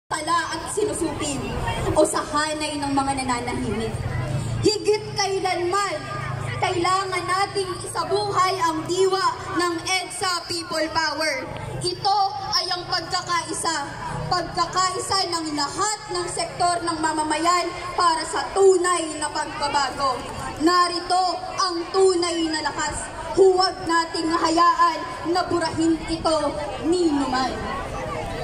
tala at sinusupin o sa hanay ng mga nananahimik. Higit kailanman, kailangan nating isabuhay ang diwa ng EDSA People Power. Ito ay ang pagkakaisa ng lahat ng sektor ng mamamayan para sa tunay na pagbabago. Narito ang tunay na lakas. Huwag nating hayaan na burahin ito ni numan.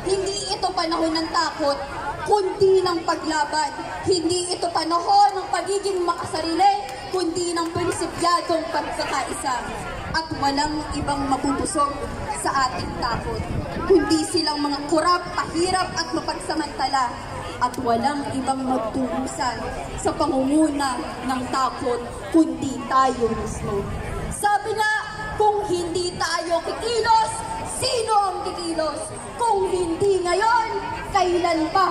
Hindi ito panahon ng takot, kundi ng paglaban. Hindi ito panahon ng pagiging makasarili, kundi ng prinsipyadong pagkakaisa. At walang ibang mapupusog sa ating takot, kundi silang mga kurap, pahirap at mapagsamantala. At walang ibang magtuhusan sa pangunguna ng takot, kundi tayo mismo. Sabi na, kung hindi tayo kikilos, sino ang kikilos? Kung hindi ngayon, kailan pa?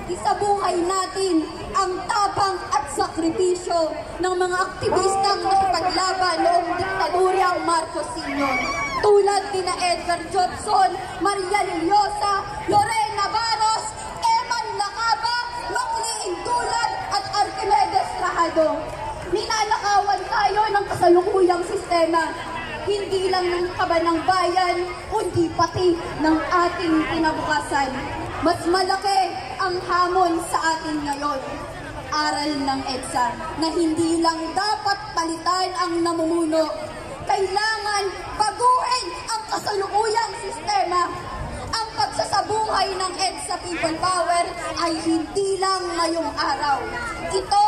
Isabuhay natin ang tapang at sakripisyo ng mga aktivistang nakipaglaban noong diktadoryang Marcos Sr. Tulad nina Edgar Jobson, Maria Lillosa, Lorena Barros, Eman Lacaba, Maclean Dulad at Archimedes Rajado. Ninanakawan tayo ng kasalukuyang sistema, hindi lang ng kabanang bayan, kundi pati ng ating kinabukasan. Mas malaki ang hamon sa atin ngayon. Aral ng EDSA na hindi lang dapat palitan ang namumuno. Kailangan baguhin ang kasalukuyang sistema. Ang pagsasabuhay ng EDSA People Power ay hindi lang ngayong araw. Ito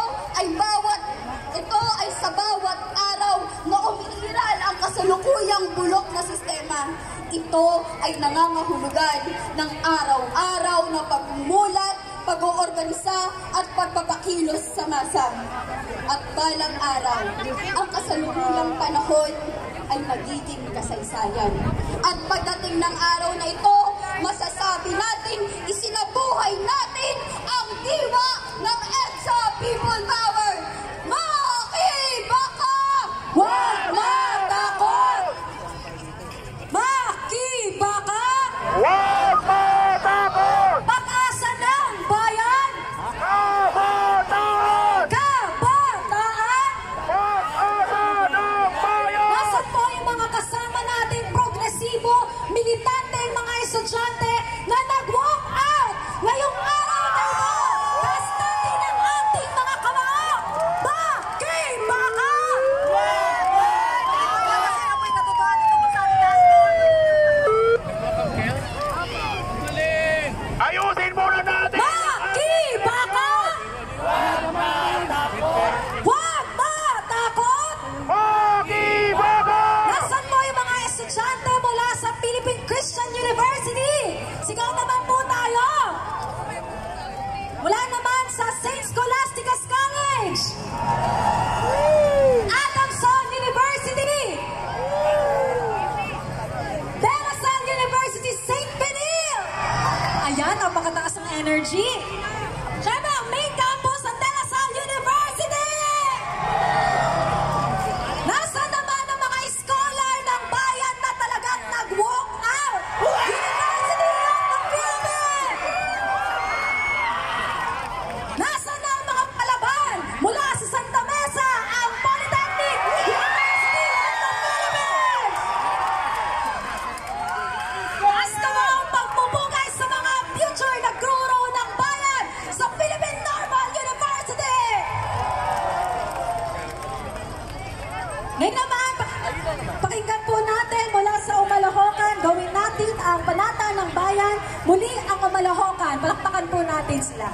ay sa bawat araw na umiiral ang kasalukuyang bulok na sistema. Ito ay nangangahulugan ng araw-araw na pagmumulat, pag-oorganisa at pagpapakilos sa masa. At balang araw, ang kasalukuyang panahon ay magiging kasaysayan. At pagdating ng araw na ito, masasabi natin, isinabuhay natin ang diwa ng EDSA People Power. Makibaka! Huwag matakot! Makibaka! Huwag matakot! Pag-asa ng bayan! Kabataan! Kabataan! Pag-asa ng bayan! Nasaan po yung mga kasama nating progresibo, militante, mga estudyante na nag-walk out ngayong araw na ito? Kastatin ang ating mga kamao! Makibaka! Ayusin muna natin! Makibaka! Huwag matakot! Makibaka! Nasaan mo yung mga estudyante mula sa Philippine Christian University? Sigaw naman po tayo! Mula naman sa St. Scholastica's College! Adamson University! De La Salle University, St. Benil! Ayan, napakataas ang energy! Siyempre, ang main campus ng De La Salle University! Nasaan naman ang mga scholar ng bayan na talagang nag-walk out? University of the Philippines! Nasaan na ang mga palaban mula sa Santa Mesa, ang Polytechnic University of the Philippines? Basta mo ang pagpupugay sa mga future na guro ng bayan sa Philippine Normal University! Ngayon naman, pakinggan po natin mula sa Umalahocan, gawin natin ang panata ng bayan, muli ang Umalahocan, palakpakan po natin sila.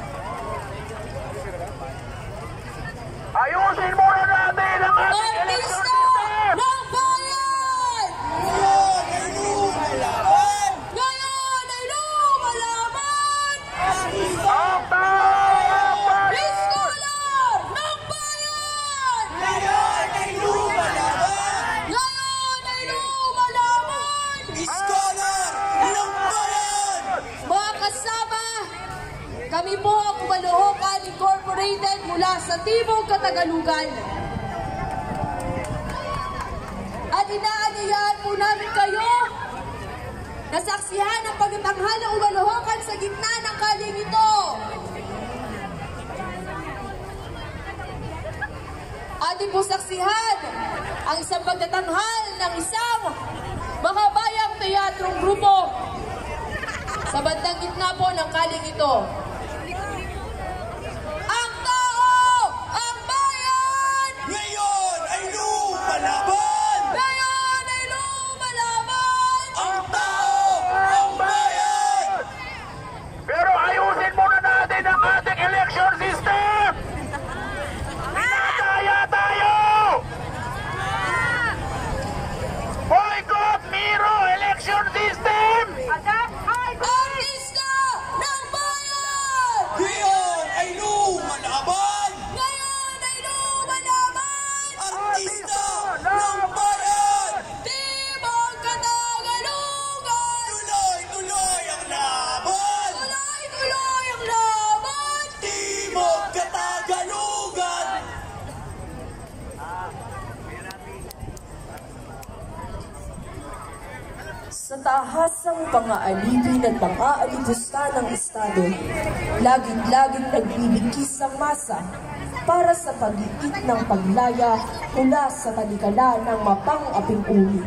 Ayusin muna natin ang ating election Artista system! ng bayan! Ngayon ay lumalaban! Ang tayang bayan! Scholar ng bayan! Ngayon ay lumalaban! Mga kasama, kami po ang Umalahocan Incorporated mula sa Timog Katagalugan. At inaanyayahan po namin kayo Nasaksihan ang pagtanghal ng Umalahocan sa gitna ng kaling ito. po saksihan ang isang pagtatanghal ng isang makabayang teatrong grupo sa bandang gitna po ng kaling ito. Ang tao! Ang bayan! Ngayon ay lumalaban! Ngayon ay lumalaban! Ang tao! Ang bayan! Pero ayusin muna natin ang ating election system! Minadaya tayo! Boycott Miro election system! Artista ng bayan! Ngayon ay lumalaban! Ngayon ay lumalaban! Artista ng bayan! Timog Katagalugan! Tuloy-tuloy ang laban! Tuloy-tuloy ang laban! Timog Katagalugan! Sa tahasang pang-aalipin at pang-aalipusta ng Estado, laging-laging nagbibigkis ang masa para sa pag-iit ng paglaya mula sa talikala ng mapang-aping uri.